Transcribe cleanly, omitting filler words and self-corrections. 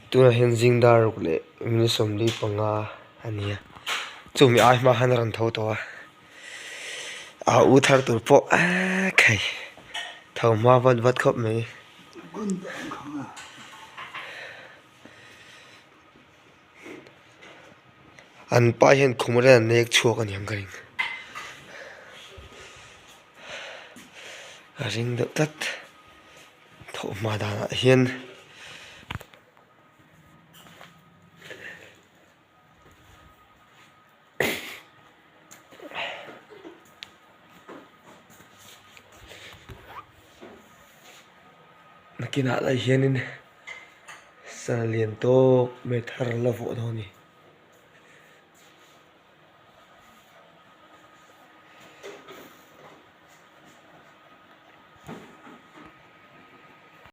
tuna hen zingdar le mi somli panga ania chumi ai ma han ran tho to a u thar tur po a khai thau ma wat khop me an pa hen khumre nek chuak an yang karing ring de tat thau ma da hian nakina la hianin san lian to me thar la vo do ni